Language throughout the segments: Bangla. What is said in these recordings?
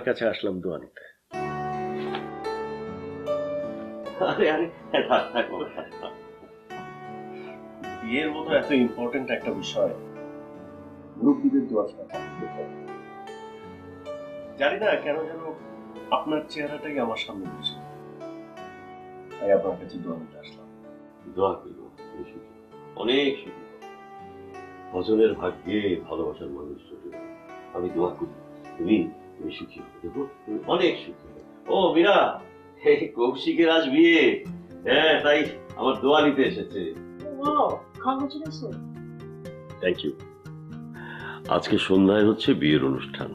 কাছে আসলাম দোয়া নিতে। আরে আরে বিয়ের মতো এত ইম্পর্টেন্ট একটা বিষয় মুরব্বীদের দোয়া ছাড়া জানি না কেন যেন আপনার চেহারাটাই আমার সামনে বসে, তাই আপনার কাছে দোয়া নিতে আসলাম। দোয়া করবো, তুমি সুখী, অনেক সুখী। ভজনের ভাগ্যে ভালোবাসার মানুষ জুটে। আমি দোয়া করি তুমি তুমি সুখী হবে, দেখো তুমি অনেক সুখী হবে। ও মীরা, এই কৌশিকের আজ বিয়ে। হ্যাঁ, তাই আমার দোয়া নিতে এসেছে। Thank you. আজকে সন্ধ্যায় হচ্ছে বিয়ের অনুষ্ঠান।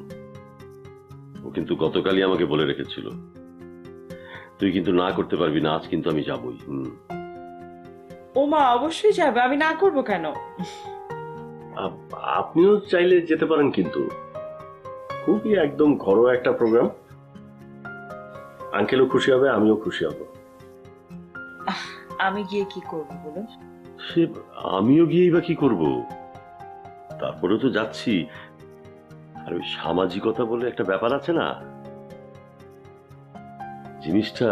ও কিন্তু গতকালই আমাকে বলে রেখেছিল তুই কিন্তু না করতে পারবি না, আজ কিন্তু আমি যাবই। ও মা অবশ্যই যাবে, আমি না করব কেন? আপনিও চাইলে যেতে পারেন, কিন্তু খুবই একদম ঘরোয়া একটা প্রোগ্রাম। আঙ্কেলও খুশি হবে, আমিও খুশি হব। আমি গিয়ে কি করব বলুন? সে আমিও গিয়েই বা কি করবো, তারপরেও তো যাচ্ছি। আর ওই সামাজিকতা বলে একটা ব্যাপার আছে না, জিনিসটা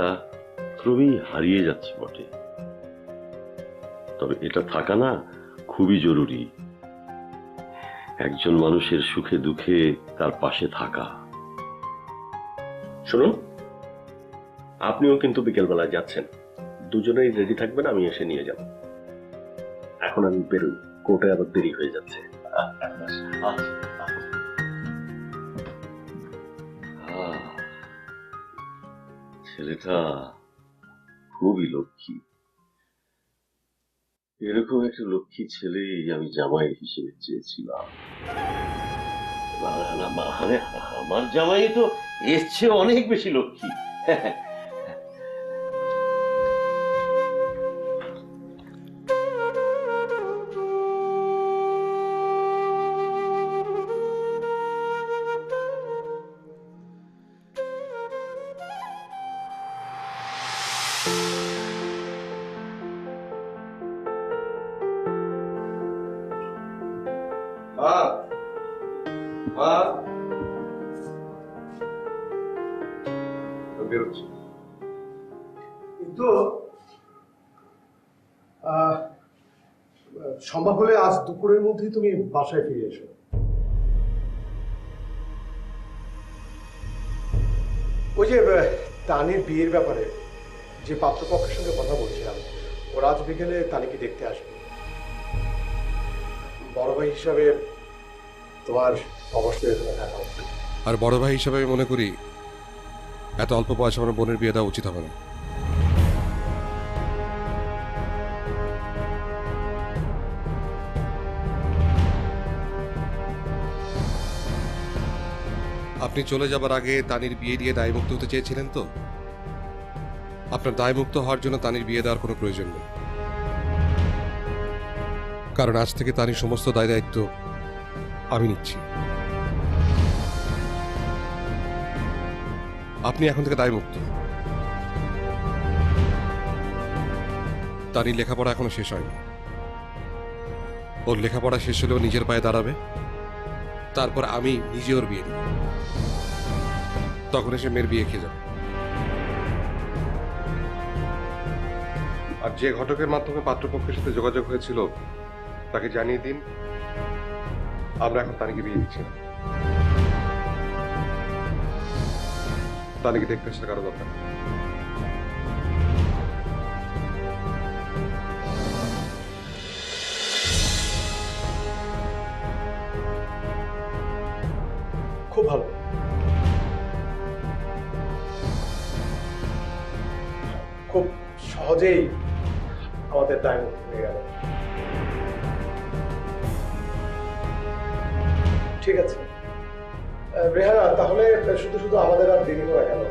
ক্রমেই হারিয়ে যাচ্ছে বটে। তবে এটা থাকা না খুবই জরুরি, একজন মানুষের সুখে দুঃখে তার পাশে থাকা। শুনুন, আপনিও কিন্তু বিকেলবেলায় যাচ্ছেন, দুজনেই রেডি থাকবেন, আমি এসে নিয়ে যাব। এখন আমি বেরোই, কোর্টে আবার দেরি হয়ে যাচ্ছে। ছেলেটা খুবই লক্ষ্মী, এরকম একটা লক্ষ্মী ছেলেই আমি জামাই হিসেবে চেয়েছিলাম। মানে আমার জামাই তো এর চেয়ে অনেক বেশি লক্ষ্মী। বেরোচ্ছি, কিন্তু সম্ভব হলে আজ দুপুরের মধ্যেই তুমি বাসায় ফিরে এসো। ওই যে তানির বিয়ের ব্যাপারে যে পাত্রপক্ষের সঙ্গে কথা বলছিলাম, ওরা আজ বিকেলে তানিকে দেখতে আসবে। বড় ভাই হিসাবে তোমার অবশ্যই এখানে থাকা উচিত। আর বড় ভাই হিসাবে আমি মনে করি এত অল্প বয়সে আমার বোনের বিয়ে দেওয়া উচিত হবে না। আপনি চলে যাবার আগে তানির বিয়ে দিয়ে দায়মুক্ত হতে চেয়েছিলেন তো? আপনার দায়মুক্ত হওয়ার জন্য তানির বিয়ে দেওয়ার কোনো প্রয়োজন নেই, কারণ আজ থেকে তানির সমস্ত দায় দায়িত্ব আমি নিচ্ছি। আপনি এখন থেকে দায়মুক্ত। তারই লেখাপড়া এখনো শেষ হয়নি, ওর লেখাপড়া শেষ হলেও নিজের পায়ে দাঁড়াবে, তারপর আমি নিজে ওর বিয়ে দিব, তখন এসে মেয়ের বিয়ে খেয়ে যাবে। আর যে ঘটকের মাধ্যমে পাত্রপক্ষের সাথে যোগাযোগ হয়েছিল তাকে জানিয়ে দিন আমরা এখন তানিকে বিয়ে দিচ্ছি না। তানিকে দেখতে আসতে কারো দরকার। খুব ভালো। খুব সহজেই আমাদের দায়মুক্ত হয়ে গেল। ঠিক আছে রেহানা, তাহলে শুধু শুধু আমাদের আর দেরি করা গেল।